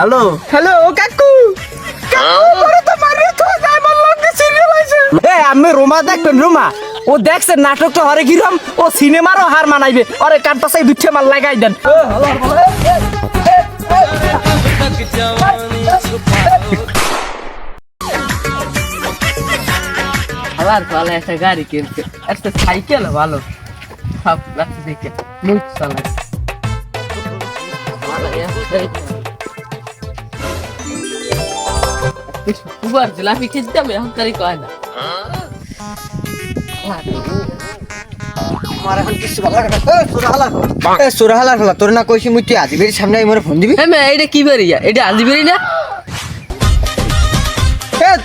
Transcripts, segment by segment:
hello hello কাকু আমি রোমা দেখবেন রোমা ও দেখছে নাটকটা হরে কিরম ও সিনেমারও হার মানাইবে ওরে কাটপাশে দুচ্ছে মাল লাগাই দেন আবার ভালো একটা গাড়ি কিনছে একটা সাইকেল ভালো সব রাখছে দেখে মুখ চালায় উবার জিলাপি খেতে আমি এখন তারিখ কয় না তোর না কইছি মুই তুই আজিবের সামনে মোরে ফোন দিবি এটা কি বেরিয়া এটা আলদি বেরি না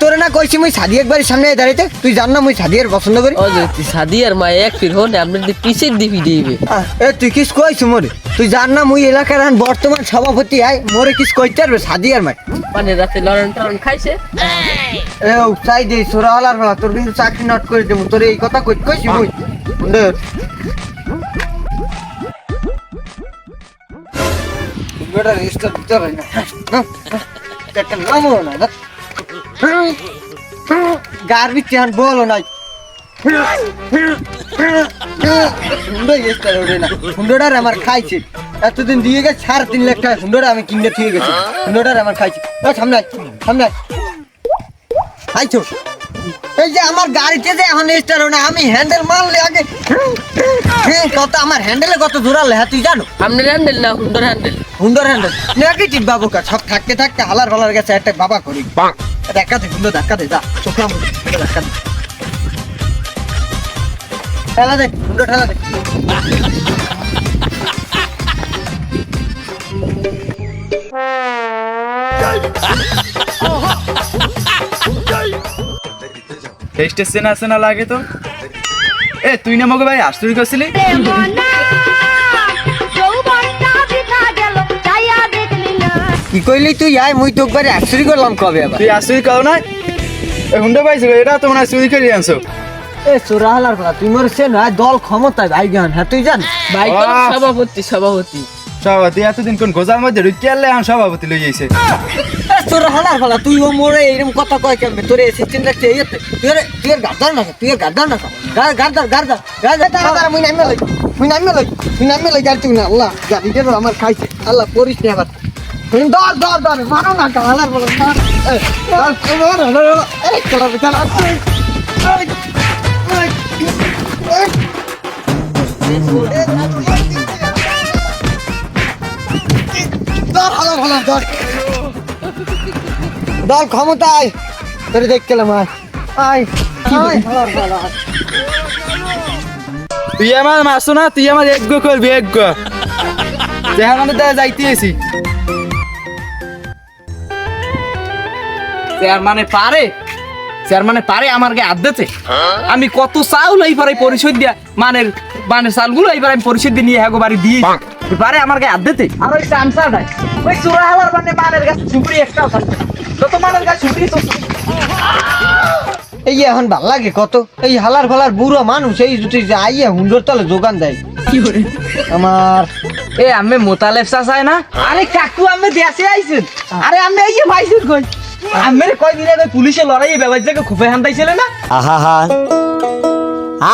তোর না কইছি মুই সাদি একবারের সামনে দাঁড়াইতে তুই জান না মুই সাদিয়ার পছন্দ করি ও যে সাদিয়ার মা এক ফির হন আপনি পিছের দিবি দিবে তুই কিস কইছ মোরে তুই জান না মুই এলাকার বর্তমান সভাপতি আই মোরে কিস কইতে পারবে সাদিয়ার মাই মানে রাতে লড়ন টরন খাইছে চাই দে সোরাহালার ফলা তোর কিন্তু চাকরি নট করে দেবো তোর এই কথা কইছি মুই গার বিচ্ছে বলো নাই হুন্ডোটার আমার খাইছে এতদিন দিয়ে গেছে 3.5 লাখ টাকা হুন্ডোটা আমি কিনে থেকে গেছি হুন্ডোটার আমার খাইছে সামনে সামনে খাইছো এই যে আমার গাড়িতে যে এখন স্টার না আমি হ্যান্ডেল মারলে আগে কত আমার হ্যান্ডেলে কত জোরালে হ্যাঁ তুই জানো আপনার হ্যান্ডেল না হুন্ডর হ্যান্ডেল হুন্ডর হ্যান্ডেল নেগেটিভ বাবু কা সব থাকতে থাকতে হালার ফালার গেছে একটা বাবা করি ধাক্কাতে হুন্ডো ধাক্কাতে যা চোখলা ধাক্কাতে ঠেলা দে হুন্ডো ঠেলা দে স্টেশন আছে না লাগে তো এ তুই না মগে ভাই আশ্চর্য করছিলি কি কইলি তুই আয় মুই তো একবারে আশ্চর্য করলাম কবে আবার তুই আশ্চর্য কাও না এ হুন্ডা পাইছো এটা তো মনে হয় চুরি করে আনছো এ সোরাহালার কথা তুই মোর সে না দল ক্ষমতায় ভাই গান হ্যাঁ তুই জান ভাই সভাপতি সভাপতি এতদিন কোন গোজার মধ্যে ঢুকিয়ে আনলে এখন সভাপতি লই যাইছে সোরাহালার ফলা তুই ও মোরে এরকম কথা কয় কেমনে তোর অ্যাসিস্ট্যান্ট রাখছে এই তুই এর গার্দার না তুই এর গার্দার না গার্দার তাড়াতাড়ি মুই নামে লই গাড়ি তুই না আল্লাহ গাড়িটা আমার খাইছে আল্লাহ করিস না আবার ধর মারো না হালার বলো এই চলা বেচারা দল ক্ষমতায় তোরে দেখ গেলাম তুই আমার মারছো না তুই আমার এক গো করবি এক গো দেখা মানে যাইতে এসি চেয়ারম্যানে পারে আমার গায়ে হাত দিতে আমি কত চাউল এই পারে পরিশোধ দিয়া মানের চালগুলো এইবার আমি পরিশোধ দিয়ে নিয়ে হ্যাগো বাড়ি দিয়ে পারে আমার গায়ে হাত দিতে আর ওই চামচা নাই ওই চোরাহালার মানের গাছ ঝুপড়ি একটাও থাকবে যত মানের গাছ ঝুপড়ি তো এই এখন ভাল লাগে কত এই হালার ফালার বুড়ো মানুষ এই যদি আইয়া হুন্ডোর তলে যোগান দেয় কি করে আমার এ আমি মোতালেব চাচাই না আরে কাকু আমি দেশে আইছেন আরে আমি এই ভাইসুর কই আমের কয়দিন আগে পুলিশে লড়াইয়ে ব্যবসাকে খুফে হান্দাইছিলে না আহা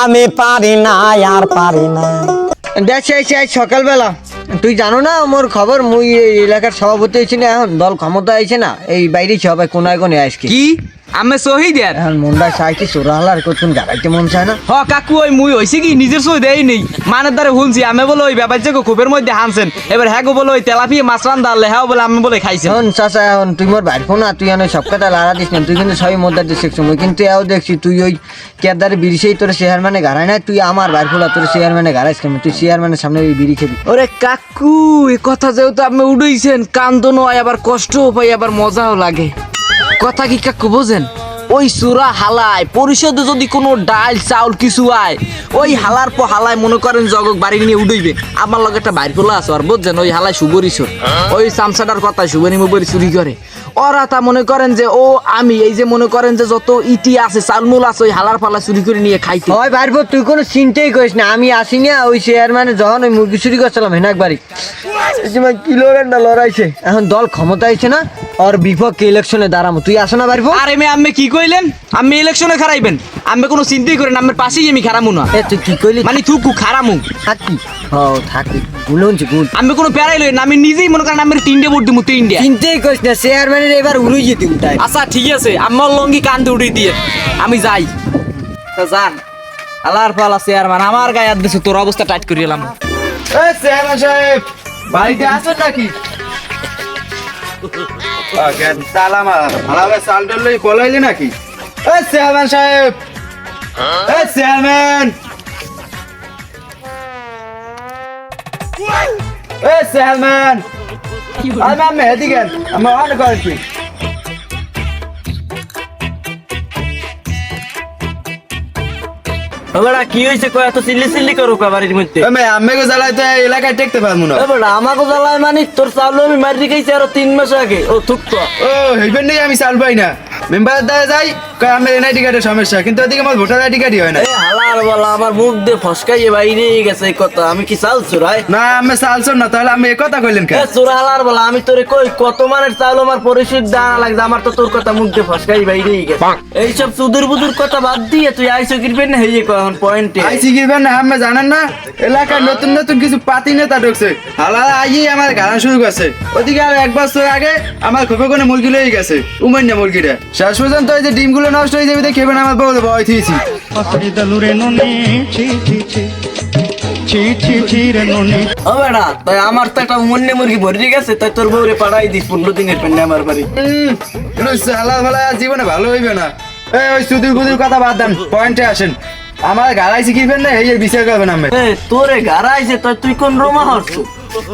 আমি পারি না আর পারি না দেশে আইছে আজ সকালবেলা তুই জানো না আমার খবর মুই এই এলাকার সভাপতি হয়েছি না এখন দল ক্ষমতা আইছে না এই বাইরে সবাই কোনায় কোনে আজকে কি আমি শহীদ এখন মনটা চাইছি সোরাহালার কোন গাড়াইতে মন চায় না হ কাকু ওই মুই হইছে কি নিজের সই দেই নেই মানের দ্বারা শুনছি আমি বলে ওই ব্যবসাকে খুবের মধ্যে হানছেন এবার হ্যাঁ বলে ওই তেলাপিয়া মাছ রান্দালে হ্যাঁ বলে আমি বলে খাইছি এখন চাচা এখন তুই মোর বাইর ফোন তুই এখন সব কথা লাড়া দিস না তুই কিন্তু সবই মধ্যে দেখছো মুই কিন্তু এও দেখছি তুই ওই কেদারে বিড়িছেই তোর চেয়ারম্যানে গাড়াই না তুই আমার বাইর ফোলা তোর চেয়ারম্যানে গাড়াইস কেন তুই চেয়ারম্যানের সামনে ওই বিড়ি খেবি ওরে কাকু এই কথা যেহেতু আপনি উড়াইছেন কান্দনও হয় আবার কষ্টও পাই আবার মজাও লাগে কথা কি কাকু বোঝেন ওই সুরা হালায় পরিষদে যদি কোনো ডাল চাউল কিছু আয় ওই হালার পর হালায় মনে করেন জগক বাড়ি নিয়ে উঠইবে আমার লগে একটা বাইর খোলা আছে আর বুঝছেন ওই হালায় সুবরিশর ওই চামচাটার কথা সুবরি মুবরি চুরি করে ওরা তা মনে করেন যে ও আমি এই যে মনে করেন যে যত ইটি আছে চালমুল আছে ওই হালার ফালা চুরি করে নিয়ে খাইতে হয় বাইরবো তুই কোনো চিন্তাই করিস না আমি আসি না ওই চেয়ারম্যানে যখন ওই মুরগি চুরি করছিলাম হেনাক বাড়ি এই সময় কি লড়াইটা লড়াইছে এখন দল ক্ষমতা আইছে না আর বিপক্ষে ইলেকশনে দাঁড়াবো তুই আসো না বাড়বো আরে মে আমি কি কইলেন আমি ইলেকশনে খারাইবেন আমি কোনো চিন্তাই করেন আমার পাশেই আমি খারামু না এ তুই কি কইলি মানে থুকু খারামু থাকি হ্যাঁ থাকি গুলনছি গুল আমি কোনো প্যারাই লই না আমি নিজেই মনে করেন আমি 3টে ভোট দিমু 3টে চিন্তাই করিস না চেয়ারম্যানের এবার উড়ুই যেতে উঠাই আচ্ছা ঠিক আছে আমার লঙ্গি কান্দে উঠে দিয়ে আমি যাই তো যান আল্লাহর পালা চেয়ারম্যান আমার গায়ে হাত দিছে তোর অবস্থা টাইট করে এলাম এই চেয়ারম্যান সাহেব বাড়িতে আছেন নাকি কেন সালাম আলাদা সাল ডল লই পলাইলে নাকি এই চেয়ারম্যান সাহেব এই চেয়ারম্যান এই চেয়ারম্যান আমি এদিকে আমি অন করছি ওরা কি হইছে কয় এত চিল্লি চিল্লি করো বাড়ির মধ্যে আমি জ্বালাই তো এলাকায় টেকতে পারবো না এবার আমাকে জ্বালায় মানে তোর চাউল আমি মারি খাইছি আরো 3 মাস আগে ও থুকতো ও হইবেন নেই আমি চাল পাই না মেম্বার দ্বারা যাই কয় আমার এনআইডি কার্ডের সমস্যা কিন্তু ওদিকে আমার ভোটার আইডি কার্ডই হয় না এই হালার বলা আমার মুখ দিয়ে ফসকাইয়ে বাইরে গেছে এই কথা আমি কি চাল চুরাই না আমি চালছর না তাহলে আমি এ কথা কইলেন এ কেন চোরা হালার বলা আমি তোরে কই কত মানের চাউল আমার পরিশোধ দাঁড়া লাগছে আমার তো তোর কথা মুখ দিয়ে ফসকাই বাইরে গেছে এইসব সুদূর বুদুর কথা বাদ দিয়ে তুই আইসো কিরবেন না হইয়ে কয় এখন পয়েন্টে আইসি গিরবেন না আমি জানেন না এলাকায় নতুন নতুন কিছু পাতি নেতা ঢুকছে হালালা আইয়ে আমার গাড়া শুরু করছে ওদিকে আর 1 বছর আগে আমার খোপে কোনে মুরগি লয়ে গেছে উমাইনা মুরগিটা শেষ পর্যন্ত ওই যে ডিমগুলো নষ্ট হয়ে যাবে খেবেন আমার বউ ভয় থিয়েছি ও বেড়া তাই আমার তো একটা উমন্নে মুরগি ভরে গেছে তাই তোর বউরে পাঠাই দিস 15 দিনের পেন্ডে আমার বাড়ি হালা ফালা জীবনে ভালো হইবে না এই ওই সুদূর বুদুর কথা বাদ দেন পয়েন্টে আসেন আমার গাড়াই শিখিবেন না এই বিচার করবেন আমি এ তোরে গারাইছে তুই কোন রোমা হচ্ছ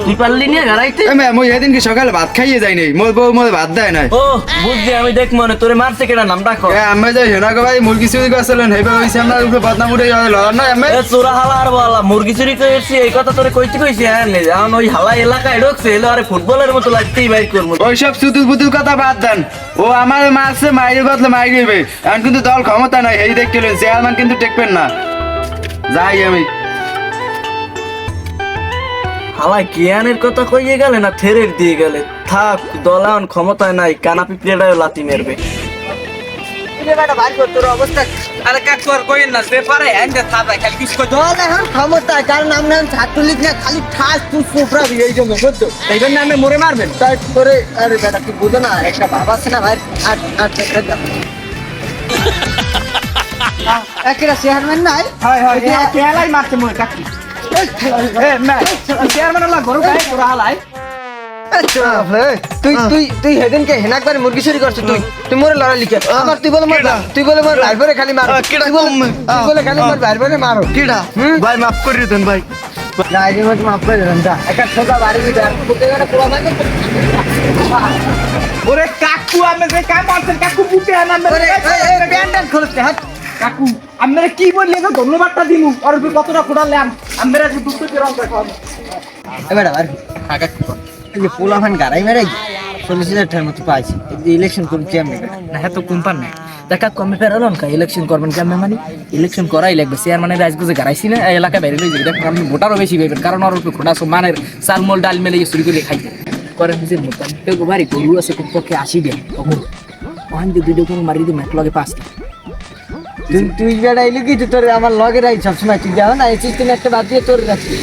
তুই পারলি নিয়ে গারাইতে মই এদিনকে সকালে ভাত খাইয়ে যাই নাই মোর বউ মোর ভাত দেয় নাই ও বুঝলি আমি দেখ মনে তোরে মারছে কেডা নাম ডাকো আমি যে হেনাকে ভাই মুরগি চুরি করছিলেন হেবে হইছে আমরা উপরে বদনাম উঠে লড়ার না আমি এ চোরা হালার বলা মুরগি চুরি করেছি এই কথা তোরে কইতে কইছি হ্যাঁ নে এখন ওই হালা এলাকায় ঢুকছে এলো আরে ফুটবলের মতো লাগতেই বাইর করবো ওইসব সুদূর বুদুর কথা বাদ দেন ও আমার মারছে মাইরে বদলে মাইরিবে এখন কিন্তু দল ক্ষমতা নাই এই দেখতে চেয়ারম্যান কিন্তু টেকবেন না যাই আমি হালা জ্ঞানের কথা কইয়ে গেলে না থেরের দিয়ে গেলে থাক দলান ক্ষমতায় নাই কানা পিঁপড়েটাও লাতি মেরবে তোর অবস্থা আরে কাক তোর কইন না সে পারে এন্ড থাবা খালি কিছু কই দল এখন ক্ষমতা কারণ আমরা ছাত্রলীগ না খালি ঠাস তুই ফুফরাবি এই জন্য বুঝছো এইবার না আমি মরে মারবেন তাই করে আরে বেটা তুই বুঝো না একটা বাবা আছে না ভাই আট আট একটা চেয়ারম্যান নাই হয় হয় খেলাই মারতে মরে কাকি এ মে চেয়ারম্যান হলা গরু গায় তোরা হালাই তুই তুই তুই হেদিনকে হেনাক বারে মুরগি চুরি করছিস তুই মোরে লড়া লিখে আমার তুই বলে মোর ভাইবরে খালি মারো তুই বলে খালি মোর ভাইবরে মারো কিডা ভাই মাফ করে দেন ভাই না এই মত মাফ করে দেন যা একটা ছোট বাড়ি দিতে আর কোতে গেলে পুরো ভাঙে ওরে কাকু আমি যে কাম করছেন কাকু বুঝে না ওরে এই ব্যান্ডান খুলতে হাত কাকু আমরা কি বললে তো ধন্যবাদটা দিমু আর তুই কতটা ফুটালেন আমরা যে দুটো রং দেখো এবারে আর কাকা এই যে পোলাফান গাড়াই মেরে 40,000 টাকার মতো পাইছি এই ইলেকশন করতে আমি না হ্যাঁ তো কোম্পান নাই দেখা কমে ফেরালন কা ইলেকশন করবেন কেমন মানে ইলেকশন করাই লাগবে চেয়ারম্যানের রাজগুজে গারাইছি না এই এলাকা বাইরে লই যাবে দেখ আপনি ভোটারও বেশি পাইবেন কারণ ওর উপরে খোটা মানের চালমল ডাল মেলে চুরি করে খাইতে করে নিজের মতো কেউ বাড়ি গরু আছে কোন পক্ষে 80 দেন ওখান দিয়ে দুটো কোন মারি দিয়ে লগে 5 তুই বেড়াইলি কি তোর আমার লগে রাই সবসময় তুই যাও না এই সিস্টেম একটা বাদ দিয়ে তোর রাখছি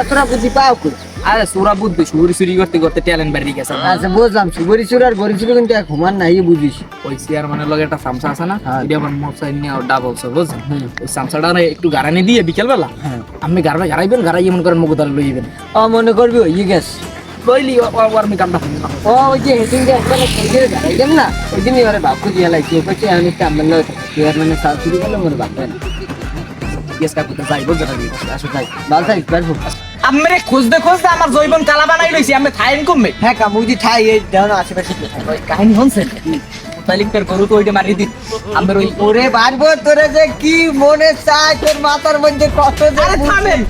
তোরা বুঝি পাও কই আরে সোরা বুদ্ধি চুরি চুরি করতে করতে ট্যালেন্ট বেরিয়ে গেছে আচ্ছা বুঝলাম সুবরি চুর আর গরি চুর কিন্তু এক হুমান নাই বুঝিস ওই চেয়ারম্যানের লগে একটা সামসা আছে না এটা আমার মোটরসাইকেল নিয়ে ডাবল সব বুঝছেন ওই সামসাটা একটু গারানি দিয়ে বিকেল বেলা আপনি গারাইবেন গারাই এমন করেন মুখ দাঁড়া লইবেন মনে করবি ওই গেছ লইলি ওর আমি কামটা ও ওই যে হেডিং যে একবার খেলে গাইলাম না ওই দিনই ওরে বাপু দিয়ে লাইছি ওই পাশে আমি কাম বললো চেয়ারম্যানের সাথ শুরু করলো মোর বাপ ইয়েস কাকু তো যাইবো জানা দিই আসো তাই বাল তাই পারবো আমরে খুঁজতে খুঁজতে আমার জৈবন কালা বানাই লইছি আমি থাইন কমবে হ্যাঁ কামুদি ঠাই এই দেওয়া আশেপাশে কাহিনী হনছে তালিকার গরু তো ওইটা মারি দি আমার ওই ওরে বাড়বো তোরে যে কি মনে চায় তোর মাথার মধ্যে কত যে আরে থামেন